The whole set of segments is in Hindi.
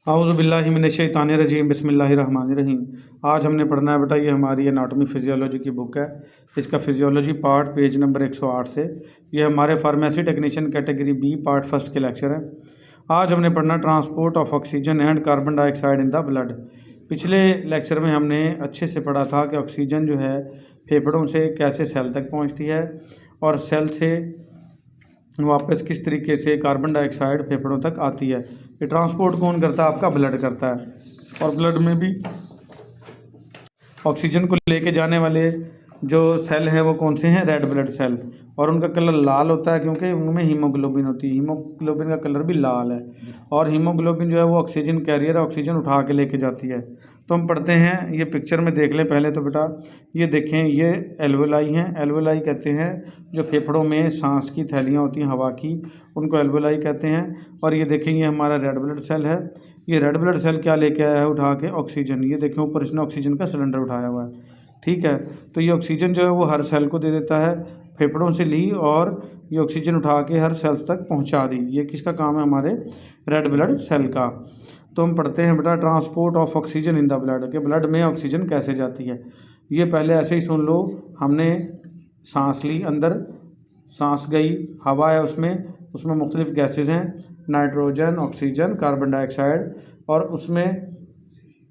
औज़ुबिल्लाहिमिनश्शैतानिर्रजीम बिस्मिल्लाहिर्रहमानिर्रहीम। आज हमने पढ़ना है बेटा, ये हमारी एनाटॉमी फिजियोलॉजी की बुक है। इसका फिजियोलॉजी पार्ट पेज नंबर 108 से। ये हमारे pharmacy technician category B part first के लेक्चर है। आज हमने पढ़ना transport of oxygen and carbon dioxide in the blood. पिछले लेक्चर में हमने अच्छे से पढ़ा था कि ऑक्सीजन जो है फेफड़ों से कैसे सेल तक पहुँचती है और सेल से वापस किस तरीके से कार्बन डाइऑक्साइड फेफड़ों तक आती है। ये ट्रांसपोर्ट कौन करता है? आपका ब्लड करता है। और ब्लड में भी ऑक्सीजन को लेके जाने वाले जो सेल हैं वो कौन से हैं? Red blood cell. और उनका कलर लाल होता है क्योंकि उनमें हीमोग्लोबिन होती है। हीमोग्लोबिन का कलर भी लाल है। और हीमोग्लोबिन जो है वो ऑक्सीजन कैरियर है, ऑक्सीजन उठा के लेके जाती है। तो हम पढ़ते हैं, ये पिक्चर में देख लें पहले तो बेटा। ये देखें, ये एल्वेलाई हैं। एल्वेलाई कहते हैं जो फेफड़ों में सांस की थैलियाँ होती हैं हवा की, उनको एल्वेलाई कहते हैं। और ये देखें, ये हमारा रेड ब्लड सेल है। ये रेड ब्लड सेल क्या लेके आया है? उठा के ऑक्सीजन। ये देखें ऊपर इसने ऑक्सीजन का सिलेंडर उठाया हुआ है, ठीक है। तो ये ऑक्सीजन जो है वो हर सेल को दे देता है। फेफड़ों से ली और ये ऑक्सीजन उठा के हर सेल तक पहुंचा दी। ये किसका काम है? हमारे रेड ब्लड सेल का। तो हम पढ़ते हैं बेटा transport of oxygen in the blood, के ब्लड में ऑक्सीजन कैसे जाती है। ये पहले ऐसे ही सुन लो। हमने सांस ली, अंदर सांस गई, हवा है उसमें मुख्तलिफ गैसेज हैं, नाइट्रोजन, ऑक्सीजन, कार्बन डाइऑक्साइड। और उसमें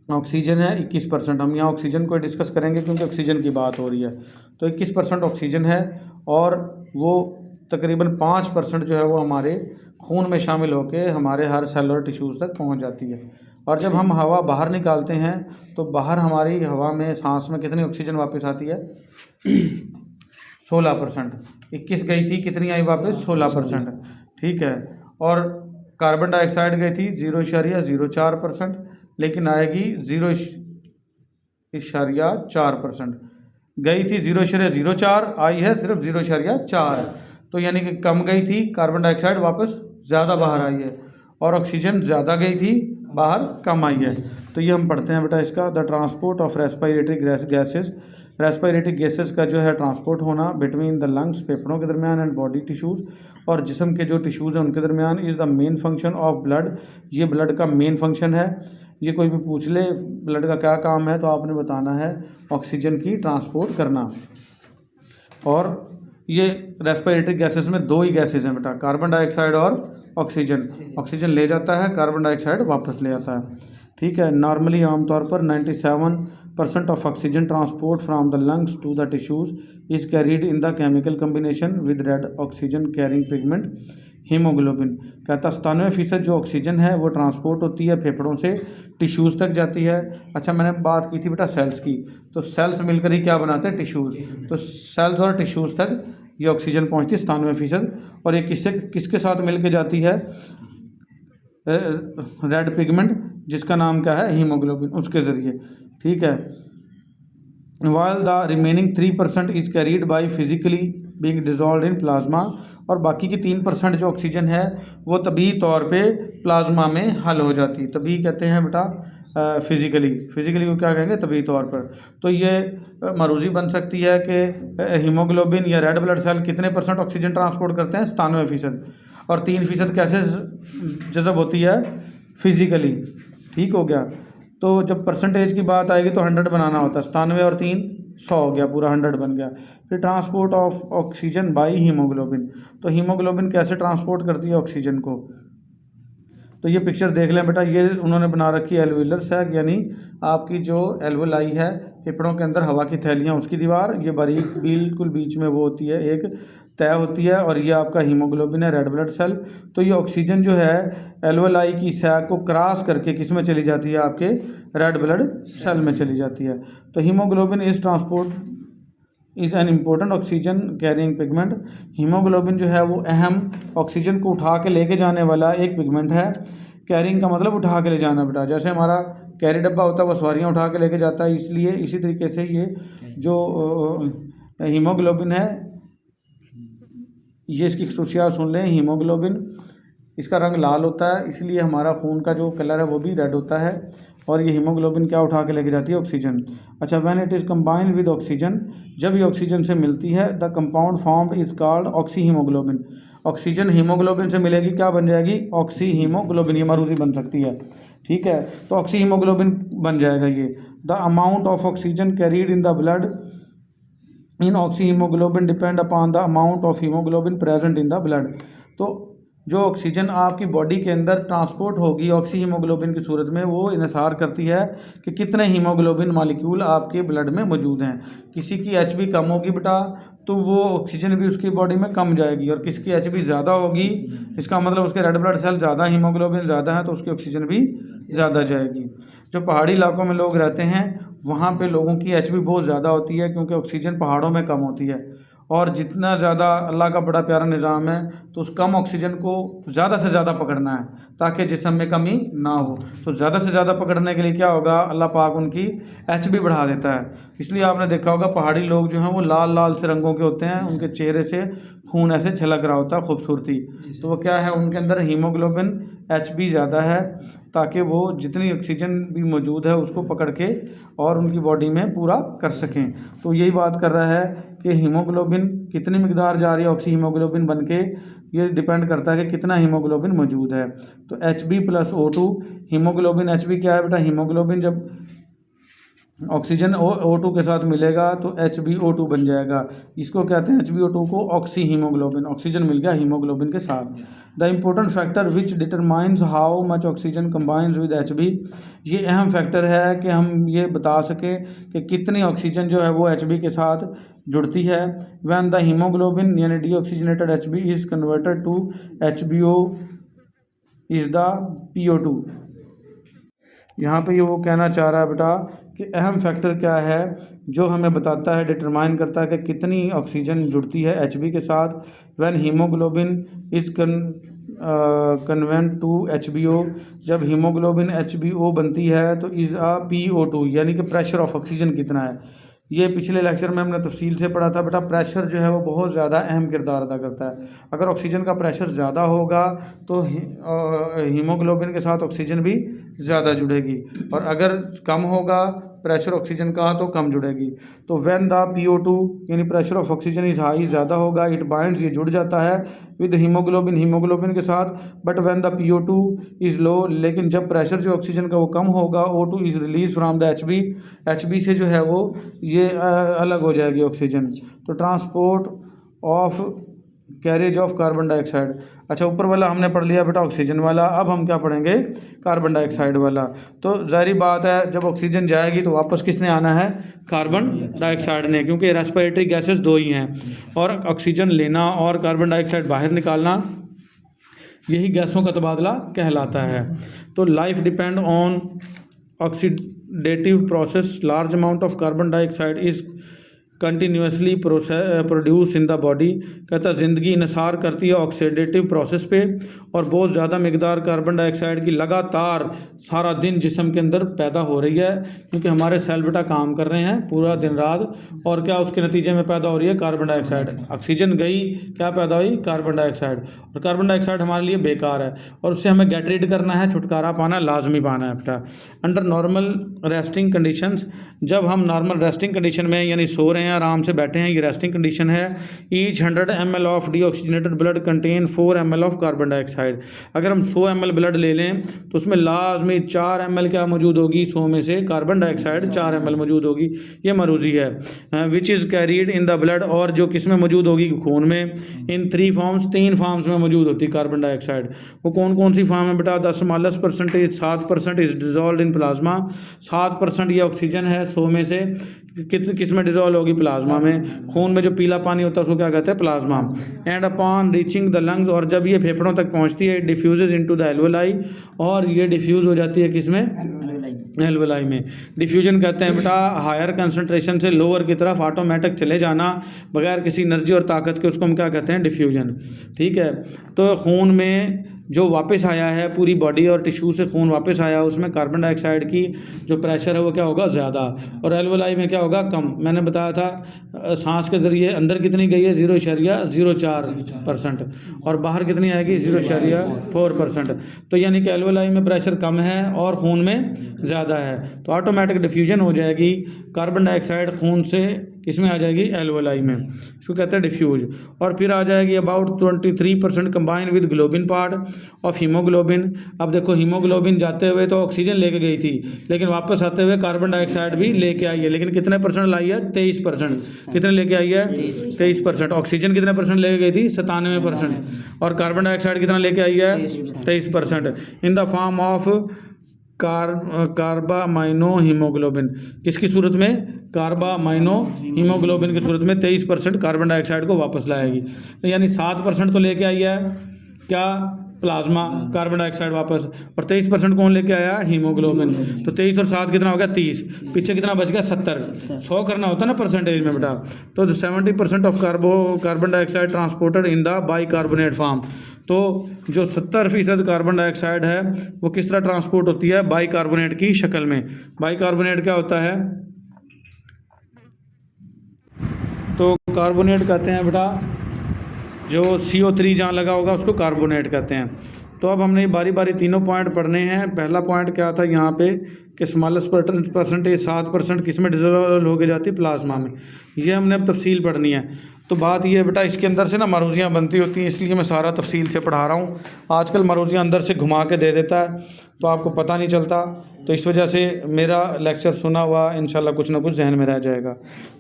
ऑक्सीजन है 21%। हम यहाँ ऑक्सीजन को डिस्कस करेंगे क्योंकि ऑक्सीजन की बात हो रही है। तो 21% ऑक्सीजन है और वो तकरीबन 5% जो है वो हमारे खून में शामिल होकर हमारे हर सेल और टिश्यूज़ तक पहुँच जाती है। और जब हम हवा बाहर निकालते हैं तो बाहर हमारी हवा में, सांस में कितनी ऑक्सीजन वापस आती है? 16%। 21 गई थी, कितनी आई वापस? 16%, ठीक है। और कार्बन डाइऑक्साइड गई थी 0.04%, लेकिन आएगी 0.4%। गई थी 0.04, आई है सिर्फ 0.4। तो यानी कि कम गई थी कार्बन डाइऑक्साइड, वापस ज़्यादा बाहर आई है। और ऑक्सीजन ज़्यादा गई थी, बाहर कम आई है। तो ये हम पढ़ते हैं बेटा इसका, the transport of respiratory gases. Respiratory gases का जो है ट्रांसपोर्ट होना बिटवीन द लंग्स, फेफड़ों के दरमियान, एंड बॉडी टिश्यूज़, और जिस्म के जो टिश्यूज़ हैं उनके दरमियान, is the main function of blood. ये ब्लड का मेन फंक्शन है। ये कोई भी पूछ ले ब्लड का क्या काम है तो आपने बताना है ऑक्सीजन की ट्रांसपोर्ट करना। और ये रेस्पिरेटरी गैसेस में दो ही गैसेस हैं बेटा, कार्बन डाइऑक्साइड और ऑक्सीजन। ऑक्सीजन ले जाता है, कार्बन डाइऑक्साइड वापस ले आता है, ठीक है। नॉर्मली आमतौर पर 97% of oxygen transport from the lungs to the tissues is carried in the chemical combination with red oxygen carrying pigment haemoglobin. कहता 97% जो ऑक्सीजन है वो ट्रांसपोर्ट होती है फेफड़ों से टिश्यूज़ तक जाती है। अच्छा, मैंने बात की थी बेटा सेल्स की, तो सेल्स मिलकर ही क्या बनाते हैं? टिश्यूज़। तो सेल्स और टिश्यूज़ तक ये ऑक्सीजन पहुंचती है 97%। और ये किसके साथ मिलकर जाती है? रेड पिगमेंट, जिसका नाम क्या है? हीमोग्लोबिन, उसके ज़रिए, ठीक है। While the remaining 3% is carried by physically being dissolve in plasma. और बाकी की 3% जो ऑक्सीजन है वो तभी तौर पे प्लाज्मा में हल हो जाती है। तभी कहते हैं बेटा फिज़िकली को क्या कहेंगे? तभी तौर पर। तो ये मरूज़ी बन सकती है कि हीमोग्लोबिन या रेड ब्लड सेल कितने % ऑक्सीजन ट्रांसपोर्ट करते हैं? 97%। और 3% कैसे जज़ब होती है? फिज़िकली, ठीक हो गया। तो जब परसेंटेज की बात आएगी तो 100 बनाना होता है। 97 और 3 100 हो गया, पूरा 100 बन गया। फिर transport of oxygen by haemoglobin. तो हीमोग्लोबिन कैसे ट्रांसपोर्ट करती है ऑक्सीजन को? तो ये पिक्चर देख लें बेटा, ये उन्होंने बना रखी है एल्वेलर सैक, यानी आपकी जो एल्वेलाई है फेफड़ों के अंदर हवा की थैलियाँ, उसकी दीवार, ये बारीक बिल्कुल बीच में वो होती है, एक तय होती है। और ये आपका हीमोग्लोबिन है, रेड ब्लड सेल। तो ये ऑक्सीजन जो है एल्वेलाई की सैक को क्रॉस करके किस में चली जाती है? आपके रेड ब्लड सेल में चली जाती है। तो haemoglobin is an important oxygen carrying pigment. Haemoglobin जो है वो अहम ऑक्सीजन को उठा के लेके जाने वाला एक पिगमेंट है। कैरिंग का मतलब उठा के ले जाना बेटा, जैसे हमारा कैरी डब्बा होता है वो सवारियाँ उठा के लेके जाता है, इसलिए इसी तरीके से ये जो हीमोग्लोबिन है, ये इसकी खसूसियात सुन लें। हीमोग्लोबिन, इसका रंग लाल होता है, इसलिए हमारा खून का जो कलर है वो भी रेड होता है। और ये हीमोग्लोबिन क्या उठा के लेके जाती है? ऑक्सीजन। अच्छा, when it is combined with oxygen, जब ये ऑक्सीजन से मिलती है, the compound formed is called oxy haemoglobin. Oxygen haemoglobin से मिलेगी, क्या बन जाएगी, ऑक्सी हीमोग्लोबिन, ये मरूसी बन सकती है, ठीक है। तो ऑक्सी हीमोग्लोबिन बन जाएगा ये। The amount of oxygen carried in the blood in oxy haemoglobin depend upon the amount of haemoglobin present in the blood. तो जो ऑक्सीजन आपकी बॉडी के अंदर ट्रांसपोर्ट होगी ऑक्सी हीमोग्लोबिन की सूरत में, वो इन्हिसार करती है कि कितने हीमोग्लोबिन मॉलिक्यूल आपके ब्लड में मौजूद हैं। किसी की एचबी कम होगी बेटा तो वो ऑक्सीजन भी उसकी बॉडी में कम जाएगी, और किसकी एचबी ज़्यादा होगी, इसका मतलब उसके रेड ब्लड सेल ज़्यादा, हीमोग्लोबिन ज़्यादा है, तो उसकी ऑक्सीजन भी ज़्यादा जाएगी। जो पहाड़ी इलाकों में लोग रहते हैं वहाँ पे लोगों की एचबी बहुत ज़्यादा होती है, क्योंकि ऑक्सीजन पहाड़ों में कम होती है, और जितना ज़्यादा, अल्लाह का बड़ा प्यारा निज़ाम है, तो उस कम ऑक्सीजन को ज़्यादा से ज़्यादा पकड़ना है ताकि जिस्म में कमी ना हो। तो ज़्यादा से ज़्यादा पकड़ने के लिए क्या होगा, अल्लाह पाक उनकी एचबी बढ़ा देता है। इसलिए आपने देखा होगा पहाड़ी लोग जो हैं वो लाल लाल से रंगों के होते हैं, उनके चेहरे से खून ऐसे छलक रहा होता है, खूबसूरती। तो वो क्या है, उनके अंदर हीमोग्लोबिन एचबी ज़्यादा है, ताकि वो जितनी ऑक्सीजन भी मौजूद है उसको पकड़ के और उनकी बॉडी में पूरा कर सकें। तो यही बात कर रहा है कि हीमोग्लोबिन कितनी मिकदार जा रही है ऑक्सी हीमोग्लोबिन बन के, ये डिपेंड करता है कि कितना हीमोग्लोबिन मौजूद है। तो Hb + O2, हीमोग्लोबिन Hb क्या है बेटा, हीमोग्लोबिन जब ऑक्सीजन O2 के साथ मिलेगा तो HbO2 बन जाएगा। इसको कहते हैं HbO2 को ऑक्सी हीमोग्लोबिन, ऑक्सीजन मिल गया हीमोग्लोबिन के साथ। The important factor which determines how much oxygen combines with Hb, ये अहम फैक्टर है कि हम ये बता सकें कि कितनी ऑक्सीजन जो है वो Hb के साथ जुड़ती है। व्हेन द हीमोग्लोबिन यानी deoxygenated Hb is converted to HBO is the PO2। यहाँ पे ये वो कहना चाह रहा है बेटा कि अहम फैक्टर क्या है जो हमें बताता है, डिटरमाइन करता है कि कितनी ऑक्सीजन जुड़ती है Hb के साथ। When haemoglobin is converted to HBO, जब हीमोग्लोबिन HBO बनती है तो इज़ अ PO2, यानी कि प्रेशर ऑफ ऑक्सीजन कितना है। ये पिछले लेक्चर में हमने तफसील से पढ़ा था बेटा, प्रेशर जो है वो बहुत ज़्यादा अहम किरदार अदा करता है। अगर ऑक्सीजन का प्रेशर ज़्यादा होगा तो हीमोग्लोबिन के साथ ऑक्सीजन भी ज़्यादा जुड़ेगी, और अगर कम होगा प्रेशर ऑक्सीजन का तो कम जुड़ेगी। तो व्हेन द PO2 यानी pressure of oxygen is high, ज़्यादा होगा, इट बाइंड्स, ये जुड़ जाता है विद हीमोग्लोबिन, हीमोग्लोबिन के साथ। But when the PO2 is low, लेकिन जब प्रेशर जो ऑक्सीजन का वो कम होगा, O2 is release from the HB, HB से जो है वो ये अलग हो जाएगी ऑक्सीजन। तो transport of carriage of carbon dioxide. अच्छा, ऊपर वाला हमने पढ़ लिया बेटा ऑक्सीजन वाला, अब हम क्या पढ़ेंगे, कार्बन डाइऑक्साइड वाला। तो जाहिर बात है जब ऑक्सीजन जाएगी तो वापस किसने आना है, कार्बन डाइऑक्साइड ने, क्योंकि रेस्पिरेटरी गैसेस दो ही हैं, और ऑक्सीजन लेना और कार्बन डाइऑक्साइड बाहर निकालना, यही गैसों का तबादला कहलाता है। तो life depend on oxidative process, large amount of carbon dioxide is continuously produce in the body. कहता ज़िंदगी इन्हिसार करती है ऑक्सीडेटिव प्रोसेस पे, और बहुत ज़्यादा मिकदार कार्बन डाइऑक्साइड की लगातार सारा दिन जिस्म के अंदर पैदा हो रही है, क्योंकि हमारे सेल बेटा काम कर रहे हैं पूरा दिन रात, और क्या उसके नतीजे में पैदा हो रही है कार्बन डाइऑक्साइड। ऑक्सीजन गई, क्या पैदा हुई, कार्बन डाइऑक्साइड, और कार्बन डाइऑक्साइड हमारे लिए बेकार है, और उससे हमें गेट रीड करना है, छुटकारा पाना है, लाजमी पाना है बेटा। अंडर नॉर्मल रेस्टिंग कंडीशंस, जब हम नॉर्मल रेस्टिंग कंडीशन में यानी सो रहे हैं, आराम से बैठे हैं, ये रेस्टिंग कंडीशन है। Each 100 ml of deoxygenated blood contain 4 ml of carbon dioxide. अगर हम 100 ml ब्लड ले लें तो उसमें लाजमी 4 ml क्या मौजूद होगी, 100 में से कार्बन डाइऑक्साइड 4 ml मौजूद होगी, ये मरूजी है। Which is carried in the blood, और जो किस में मौजूद होगी, खून में। इन 3 फॉर्म्स, 3 फॉर्म्स में मौजूद होती है कार्बन डाइऑक्साइड। वो कौन कौन सी फॉर्म है बेटा, 10% 7% इज डिजॉल्व इन प्लाज्मा, 7% ये ऑक्सीजन है 100 में से, किस में डिजॉल्व होगी, प्लाज्मा में। खून में जो पीला पानी होता है उसको क्या कहते हैं, plasma. And upon reaching the lungs, और जब ये फेफड़ों तक पहुंचती है, डिफ्यूजेज इनटू द एल्वोलाई, और ये डिफ्यूज हो जाती है किसमें, एल्वोलाई में। डिफ्यूजन कहते हैं बेटा हायर कंसंट्रेशन से लोअर की तरफ ऑटोमेटिक चले जाना बगैर किसी एनर्जी और ताकत के, उसको हम क्या कहते हैं, डिफ्यूजन। ठीक है, तो खून में जो वापस आया है, पूरी बॉडी और टिश्यू से खून वापस आया, उसमें कार्बन डाइऑक्साइड की जो प्रेशर है वो क्या होगा, ज़्यादा, और एल्वोलाई में क्या होगा, कम। मैंने बताया था सांस के ज़रिए अंदर कितनी गई है, 0.04%, और बाहर कितनी आएगी, 0.4%। तो यानी कि एल्वोलाई में प्रेशर कम है और खून में ज़्यादा है, तो ऑटोमेटिक डिफ्यूजन हो जाएगी। कार्बन डाइऑक्साइड खून से किसमें आ जाएगी, एल्वोलाई में, इसको कहते हैं डिफ्यूज। और फिर आ जाएगी about 23% combine with globin part of haemoglobin. अब देखो हीमोग्लोबिन जाते हुए तो ऑक्सीजन लेके गई थी, लेकिन वापस आते हुए कार्बन डाइऑक्साइड भी लेके आई है, लेकिन कितने परसेंट लाई है, 23%। कितने लेके आई है, 23%। ऑक्सीजन कितने परसेंट लेके गई थी, 97%। और कार्बन डाइऑक्साइड कितना लेके आई है, 23%। In the form of carbamino haemoglobin, किसकी सूरत में, कार्बामाइनो हीमोग्लोबिन की सूरत में 23% कार्बन डाइऑक्साइड को वापस लाएगी। तो यानी 7% तो लेके आई है क्या, प्लाज्मा कार्बन डाइऑक्साइड वापस, और 23% कौन लेके आया, हीमोग्लोबिन। तो 23 और 7 कितना हो गया, 30। पीछे कितना बच गया, 70। 100 करना होता है ना परसेंटेज में बेटा। तो 70% of carbon dioxide transported in the bicarbonate form. तो जो 70% कार्बन डाइऑक्साइड है वो किस तरह ट्रांसपोर्ट होती है, बाइकार्बोनेट की शक्ल में। बाइकार्बोनेट क्या होता है, तो कार्बोनेट कहते हैं बेटा, जो CO3 जहाँ लगा होगा उसको कार्बोनेट कहते हैं। तो अब हमने बारी बारी तीनों पॉइंट पढ़ने हैं। पहला पॉइंट क्या था यहाँ पे कि स्मॉलेस्ट परसेंटेज 7% किस में डिसॉल्व होके जाती है, प्लाज्मा में। ये हमने अब तफसील पढ़नी है। तो बात ये है बेटा, इसके अंदर से ना मरूजियाँ बनती होती हैं, इसलिए मैं सारा तफसील से पढ़ा रहा हूँ। आजकल मरूजियाँ अंदर से घुमा के दे देता है तो आपको पता नहीं चलता, तो इस वजह से मेरा लेक्चर सुना हुआ इंशाल्लाह कुछ ना कुछ जहन में रह जाएगा।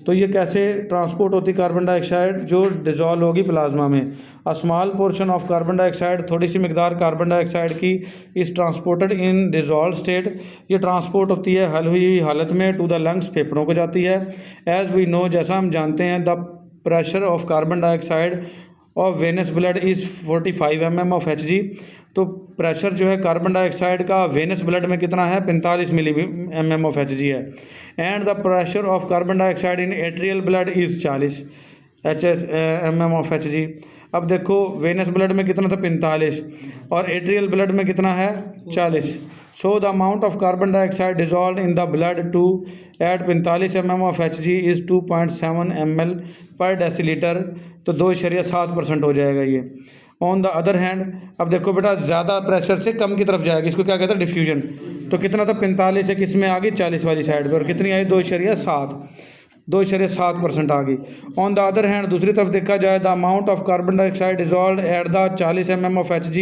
तो ये कैसे ट्रांसपोर्ट होती कार्बन डाइऑक्साइड, जो डिज़ोल्व होगी प्लाज्मा में। A small portion of carbon dioxide, थोड़ी सी मिकदार कार्बन डाइऑक्साइड की, is transported in dissolve state. ये ट्रांसपोर्ट होती है हल हुई हालत में टू द लंग्स, फेफड़ों को जाती है। एज़ वी नो, जैसा हम जानते हैं, the pressure of carbon dioxide of venous blood is 45 mm of Hg। तो प्रेशर जो है कार्बन डाइऑक्साइड का वेनस ब्लड में कितना है, 45 mm ऑफ Hg है। And the pressure of carbon dioxide in atrial blood is 40 mm of Hg। अब देखो वेनस ब्लड में कितना था, 45, और एट्रियल ब्लड में कितना है, 40। So the amount of carbon dioxide dissolve in the blood to at 45 mm of Hg is 2.7 ml per decilitre. तो 2.7% हो जाएगा ये। ऑन द अदर हैंड, अब देखो बेटा, ज़्यादा प्रेशर से कम की तरफ जाएगी, इसको क्या कहते हैं, डिफ्यूजन। तो कितना था, 45 से किस में आ गई, 40 वाली साइड पर, और कितनी आई, 2.7% आ गई। ऑन द अदर हैंड, दूसरी तरफ देखा जाए, the amount of carbon dioxide dissolve at the 40 mm of Hg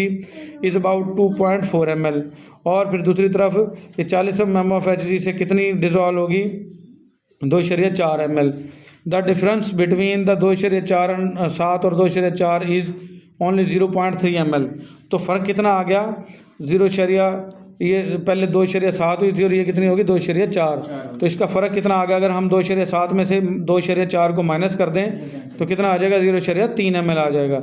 is about 2.4 ml। और फिर दूसरी तरफ ये 40 mm ऑफ Hg से कितनी डिजॉल्व होगी, 2.4 ml। The difference between the 2.7 और 2.4 इज़ ओनली 0.3 ml। तो फ़र्क कितना आ गया, 0, ये पहले 2.7 हुई थी और ये कितनी होगी, 2.4। तो इसका फ़र्क कितना आ गया, अगर हम 2.7 में से 2.4 को माइनस कर दें तो कितना आ जाएगा, 0.3 ml आ जाएगा।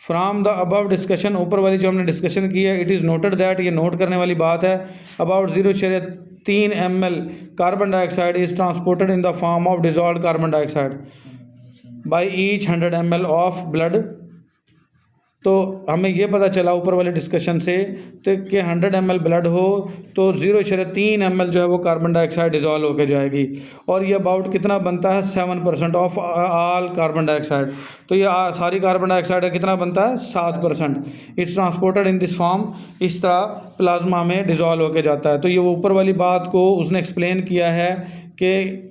फ्राम द अबव डिस्कशन, ऊपर वाली जो हमने डिस्कशन की है, इट इज़ नोटेड दैट, ये नोट करने वाली बात है, about 0.3 ml carbon dioxide is transported in the form of dissolve carbon dioxide by each 100 ml of blood. तो हमें ये पता चला ऊपर वाले डिस्कशन से तो कि 100 ml ब्लड हो तो 0.3 ml जो है वो कार्बन डाइऑक्साइड डिजॉल्व होकर जाएगी, और ये अबाउट कितना बनता है, 7% ऑफ ऑल कार्बन डाइऑक्साइड। तो ये सारी कार्बन डाइऑक्साइड का कितना बनता है, 7%। It's transported in this form, इस तरह प्लाज्मा में डिजॉल्व होकर जाता है। तो ये ऊपर वाली बात को उसने एक्सप्लेन किया है कि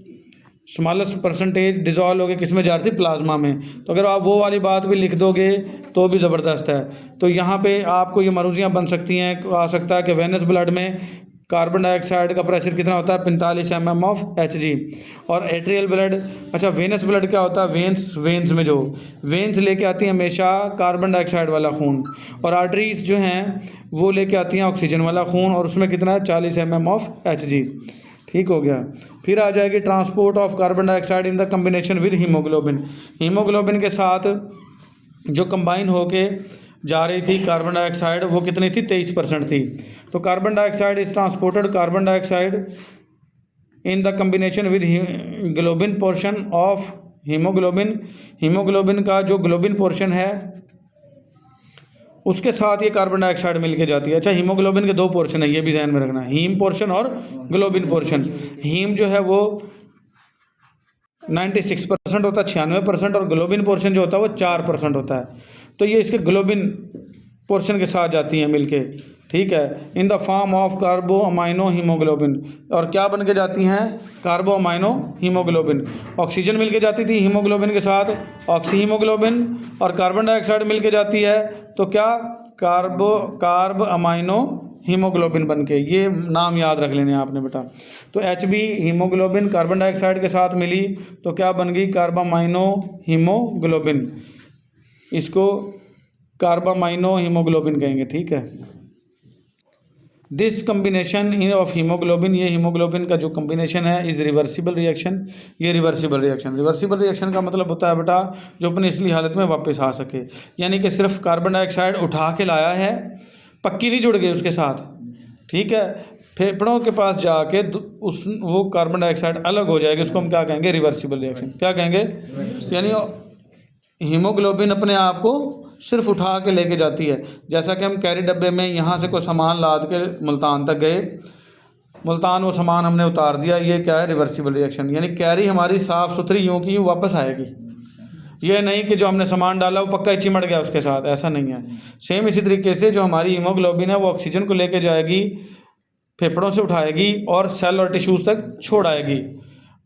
स्मॉलेस्ट परसेंटेज डिजॉल्व होकर किस में जा रही थी, प्लाज्मा में। तो अगर आप वो वाली बात भी लिख दोगे तो भी ज़बरदस्त है। तो यहाँ पे आपको ये मरूजियाँ बन सकती हैं, आ सकता है कि वेनस ब्लड में कार्बन डाइऑक्साइड का प्रेशर कितना होता है, 45 mm ऑफ Hg। और एट्रियल ब्लड, अच्छा वेनस ब्लड क्या होता है, वेंस में जो वेंस लेके आती हैं हमेशा कार्बन डाइऑक्साइड वाला खून, और आर्टरीज जो हैं वो लेके आती हैं ऑक्सीजन वाला खून, और उसमें कितना है, 40 mm ऑफ Hg। ठीक हो गया। फिर आ जाएगी transport of carbon dioxide in the combination with haemoglobin. Haemoglobin के साथ जो कंबाइन होके जा रही थी कार्बन डाइऑक्साइड, वो कितनी थी, 23% थी। तो carbon dioxide is transported, carbon dioxide in the combination with globin portion of haemoglobin. Haemoglobin का जो ग्लोबिन पोर्शन है उसके साथ ये कार्बन डाइऑक्साइड मिलके जाती है। अच्छा, हीमोग्लोबिन के 2 पोर्शन है, ये भी ध्यान में रखना है, हीम पोर्शन और ग्लोबिन पोर्शन। हीम जो है वो 96% होता है, 96%, और ग्लोबिन पोर्शन जो होता है वो 4% होता है। तो ये इसके ग्लोबिन पोर्शन के साथ जाती हैं मिलके, ठीक है, in the form of कार्बो amino haemoglobin. और क्या बन के जाती हैं? कार्बो अमाइनो हीमोग्लोबिन। ऑक्सीजन मिलके जाती थी हीमोग्लोबिन के साथ, ऑक्सी हीमोग्लोबिन, और कार्बन डाइऑक्साइड मिलके जाती है तो क्या? कार्ब अमाइनो हीमोग्लोबिन बन के। ये नाम याद रख लेने आपने बेटा। तो H B haemoglobin carbon dioxide के साथ मिली तो क्या बन गई? Carbamino haemoglobin. इसको कार्बामाइनो हीमोग्लोबिन कहेंगे, ठीक है। दिस कम्बिनेशन ऑफ हीमोग्लोबिन, ये हीमोग्लोबिन का जो कम्बिनेशन है, इज़ रिवर्सिबल रिएक्शन। ये रिवर्सिबल रिएक्शन, रिवर्सिबल रिएक्शन का मतलब होता है बेटा जो अपनी असली हालत में वापस आ सके। यानी कि सिर्फ कार्बन डाइऑक्साइड उठा के लाया है, पक्की नहीं जुड़ गई उसके साथ, ठीक है। फेफड़ों के पास जाके वो कार्बन डाइऑक्साइड अलग हो जाएगी, उसको हम क्या कहेंगे? Reversible reaction. क्या कहेंगे? यानी हीमोग्लोबिन अपने आप को सिर्फ उठा के लेके जाती है। जैसा कि हम कैरी डब्बे में यहाँ से कोई सामान लाद के मुल्तान तक गए, मुल्तान वो सामान हमने उतार दिया, ये क्या है? Reversible reaction. यानी कैरी हमारी साफ़ सुथरी यूँ की यूँ वापस आएगी। ये नहीं कि जो हमने सामान डाला वो पक्का ही चिमट गया उसके साथ, ऐसा नहीं है। सेम इसी तरीके से जो हमारी हीमोग्लोबिन है वो ऑक्सीजन को लेके जाएगी, फेफड़ों से उठाएगी और सेल और टिश्यूज़ तक छोड़ आएगी।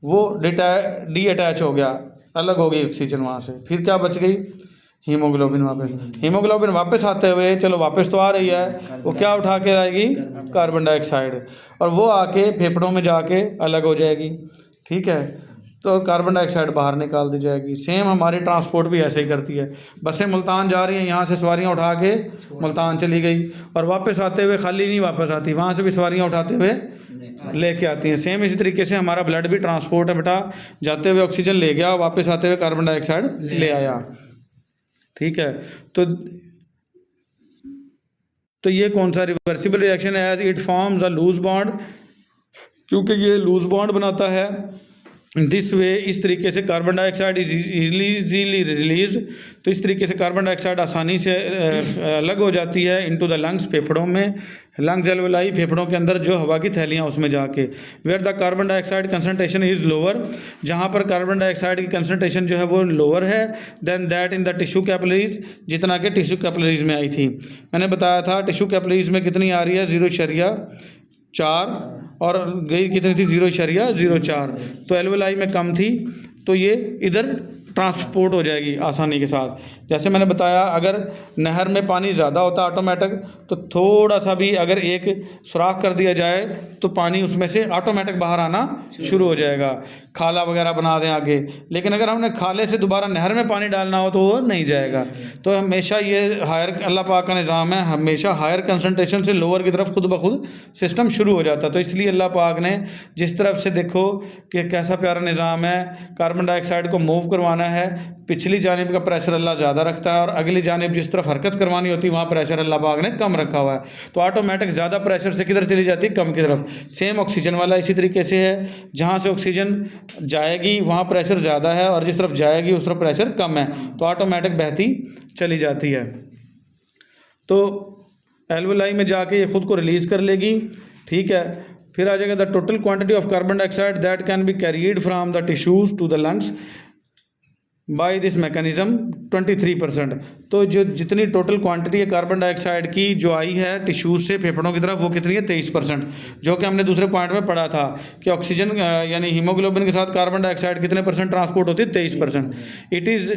वो डी अटैच हो गया, अलग हो गई ऑक्सीजन वहाँ से। फिर क्या बच गई? हीमोग्लोबिन वापस। हीमोग्लोबिन वापस आते हुए, चलो वापस तो आ रही है, वो क्या उठा के आएगी? कार्बन डाइऑक्साइड, और वो आके फेफड़ों में जाके अलग हो जाएगी, ठीक है। तो कार्बन डाइऑक्साइड बाहर निकाल दी जाएगी। सेम हमारी ट्रांसपोर्ट भी ऐसे ही करती है। बसें मुल्तान जा रही हैं, यहाँ से सवारियाँ उठा के मुल्तान चली गई, और वापस आते हुए खाली नहीं वापस आती, वहाँ से भी सवारियाँ उठाते हुए लेके आती हैं। सेम इसी तरीके से हमारा ब्लड भी ट्रांसपोर्ट है बेटा। जाते हुए ऑक्सीजन ले गया, वापस आते हुए कार्बन डाइऑक्साइड ले आया, ठीक है। तो ये कौन सा रिवर्सिबल रिएक्शन है? As it forms a loose bond, क्योंकि ये लूज बॉन्ड बनाता है। दिस वे, इस तरीके से carbon dioxide is easily release. तो इस तरीके से कार्बन डाइऑक्साइड आसानी से अलग हो जाती है इनटू द लंग्स, फेफड़ों में। लंग्स एल्वेलाई, फेफड़ों के अंदर जो हवा की थैलियाँ उसमें जाके। Where the carbon dioxide concentration is lower, जहाँ पर कार्बन डाइऑक्साइड की कंसनट्रेशन जो है वो लोअर है then that in the tissue capillaries, जितना कि टिश्यू कैपिलरीज में आई थी। मैंने बताया था टिश्यू कैपिलरीज में कितनी आ रही है? 0.4, और गई कितनी थी? 0.04। तो एल्वेलाई में कम थी, तो ये इधर ट्रांसपोर्ट हो जाएगी आसानी के साथ। जैसे मैंने बताया, अगर नहर में पानी ज़्यादा होता ऑटोमेटिक, तो थोड़ा सा भी अगर एक सुराख कर दिया जाए तो पानी उसमें से ऑटोमेटिक बाहर आना शुरू हो जाएगा, खाला वगैरह बना दें आगे। लेकिन अगर हमने खाले से दोबारा नहर में पानी डालना हो तो वो नहीं जाएगा। तो हमेशा ये हायर, अल्लाह पाक का निज़ाम है, हमेशा हायर कंसनट्रेशन से लोअर की तरफ खुद ब खुद सिस्टम शुरू हो जाता है। तो इसलिए अल्लाह पाक ने जिस तरफ से, देखो कि कैसा प्यारा निज़ाम है, कार्बन डाइऑक्साइड को मूव करवाना है, पिछली जानिब का प्रेशर अल्लाह ज़्यादा रखता है और अगली जानिब जिस तरफ हरकत करवानी होती है वहाँ प्रेशर अल्लाह पाक ने कम रखा हुआ है। तो ऑटोमेटिक ज़्यादा प्रेशर से किधर चली जाती है? कम की तरफ। सेम ऑक्सीजन वाला इसी तरीके से है, जहाँ से ऑक्सीजन जाएगी वहाँ प्रेशर ज़्यादा है और जिस तरफ जाएगी उस तरफ प्रेशर कम है, तो ऑटोमेटिक बहती चली जाती है। तो एल्वेलाई में जाके ये खुद को रिलीज़ कर लेगी, ठीक है। फिर आ जाएगा the total quantity of carbon dioxide that can be carried from the tissues to the lungs by this mechanism 23%। तो जो जितनी टोटल क्वांटिटी है कार्बन डाइऑक्साइड की जो आई है टिश्यूज से फेफड़ों की तरफ, वो कितनी है? 23%। जो कि हमने दूसरे पॉइंट में पढ़ा था कि ऑक्सीजन यानी हीमोग्लोबिन के साथ कार्बन डाइऑक्साइड कितने % ट्रांसपोर्ट होती है? 23%। It is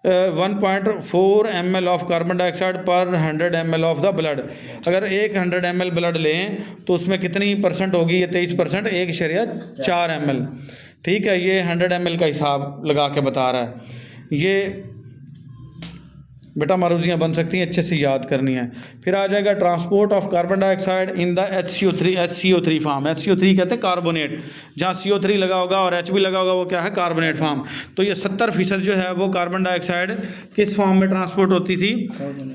1.4 ml of carbon dioxide पर 100 ml ऑफ द ब्लड। अगर 100 ml ब्लड लें तो उसमें कितनी % होगी? ये 23%, 1.4 ml, ठीक है। ये 100 ml का हिसाब लगा के बता रहा है। ये बेटा मारूजियाँ बन सकती हैं, अच्छे से याद करनी है। फिर आ जाएगा transport of carbon dioxide in the HCO3 form. HCO3 कहते हैं कार्बोनेट, जहाँ CO3 लगा होगा और H भी लगा होगा वो क्या है? Carbonate form. तो ये 70% जो है वो कार्बन डाइऑक्साइड किस फॉर्म में ट्रांसपोर्ट होती थी?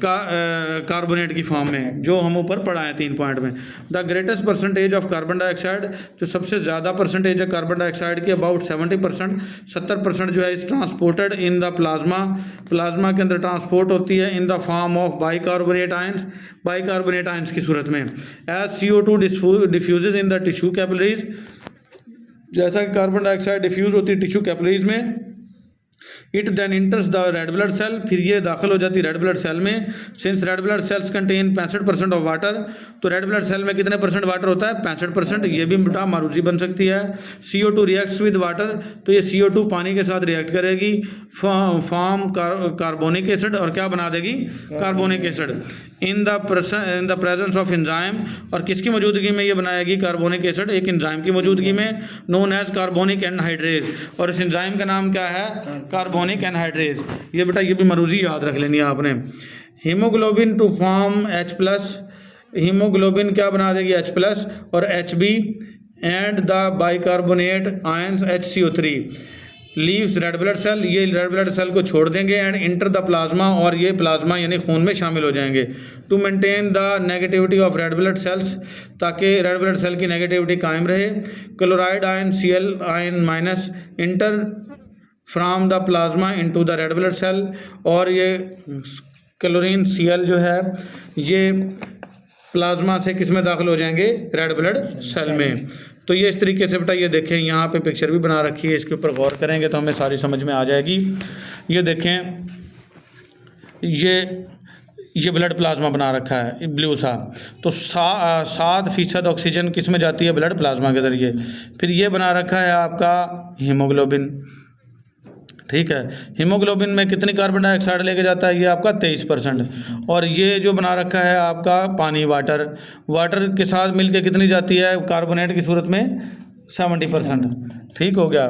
कार्बोनेट की फॉर्म में, जो हम ऊपर पढ़ाए 3 पॉइंट में। The greatest percentage of carbon dioxide, जो सबसे ज़्यादा परसेंटेज है कार्बन डाइऑक्साइड की, अबाउट 70%, 70% जो है is transported in the plasma. Plasma के अंदर ट्रांसपोर्ट होती है in the form of bicarbonate ions, bicarbonate ions की सूरत में। As CO2 diffuses in the tissue capillaries, जैसा कि कार्बन डाइऑक्साइड डिफ्यूज होती है टिश्यू कैपिलरीज में, it then enters the red blood cell, फिर ये दाखिल हो जाती है रेड ब्लड सेल में। Since red blood cells contain 65% of water, तो रेड ब्लड सेल में कितने परसेंट वाटर होता है? 65%। ये भी बेटा मारूजी बन सकती है। CO2 रिएक्ट्स विद वाटर, तो ये CO2 पानी के साथ रिएक्ट करेगी, फॉर्म कार्बोनिक एसिड, और क्या बना देगी? Carbonic acid. In the presence of enzyme, और किसकी मौजूदगी में ये बनाएगी कार्बोनिक एसिड? एक एंजाइम की मौजूदगी में, नोन एज कार्बोनिक एनहाइड्रेज, और इस एंजाइम का नाम क्या है? Carbonic anhydrase. ये बेटा ये भी मरूजी याद रख लेनी है आपने। Haemoglobin to form H+, haemoglobin क्या बना देगी? H+, और Hb and the bicarbonate ions HCO3 leaves red blood cell, ये रेड ब्लड सेल को छोड़ देंगे, एंड इंटर द प्लाज्मा, और ये प्लाज्मा यानी खून में शामिल हो जाएंगे। To maintain the negativity of red blood cells, ताकि रेड ब्लड सेल की नेगेटिविटी कायम रहे। Chloride ion Cl ion minus enter from the plasma into the red blood cell, और ये क्लोरीन Cl जो है ये प्लाज्मा से किस में दाखिल हो जाएंगे? रेड ब्लड सेल में। तो ये इस तरीके से बेटा ये देखें, यहाँ पे पिक्चर भी बना रखी है, इसके ऊपर गौर करेंगे तो हमें सारी समझ में आ जाएगी। ये देखें, ये ब्लड प्लाज्मा बना रखा है ब्लू सा, तो 7% ऑक्सीजन किस में जाती है? ब्लड प्लाज्मा के ज़रिए। फिर ये बना रखा है आपका हीमोग्लोबिन, ठीक है। हीमोग्लोबिन में कितनी कार्बन डाइऑक्साइड लेके जाता है? ये आपका 23%। और ये जो बना रखा है आपका पानी, वाटर के साथ मिलके कितनी जाती है कार्बोनेट की सूरत में? 70%। ठीक हो गया।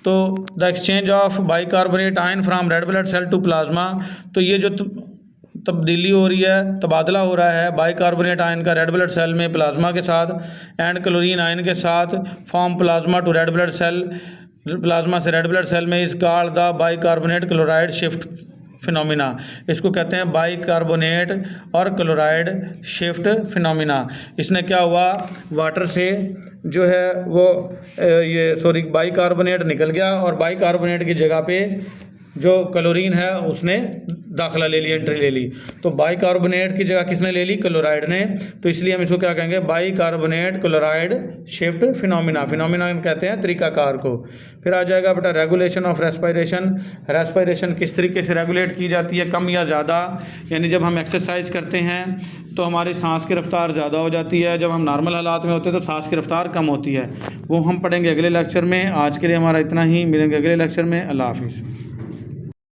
तो the exchange of bicarbonate ion from red blood cell to plasma, तो ये जो तब्दीली हो रही है, तबादला हो रहा है बाइकार्बोनेट आयन का रेड ब्लड सेल में प्लाज्मा के साथ, एंड क्लोरीन आयन के साथ, from plasma to red blood cell, plasma से रेड ब्लड सेल में, is called the bicarbonate chloride shift phenomena. इसको कहते हैं बाइकार्बोनेट और क्लोराइड शिफ्ट फिनोमिना। इसने क्या हुआ? वाटर से जो है वो बाइकार्बोनेट निकल गया, और बाइकार्बोनेट की जगह पे जो क्लोरीन है उसने दाखिला ले लिया, एंट्री ले ली। तो बाइकार्बोनेट की जगह किसने ले ली? क्लोराइड ने। तो इसलिए हम इसको क्या कहेंगे? Bicarbonate chloride shift phenomena. Phenomena कहते हैं तरीकाकार को। फिर आ जाएगा बेटा रेगुलेशन ऑफ रेस्पिरेशन। रेस्पिरेशन किस तरीके से रेगुलेट की जाती है, कम या ज़्यादा? यानी जब हम एक्सरसाइज करते हैं तो हमारी सांस की रफ्तार ज़्यादा हो जाती है, जब हम नॉर्मल हालात में होते हैं तो सांस की रफ्तार कम होती है। वो हम पढ़ेंगे अगले लेक्चर में। आज के लिए हमारा इतना ही, मिलेंगे अगले लेक्चर में। अल्लाह हाफिज़।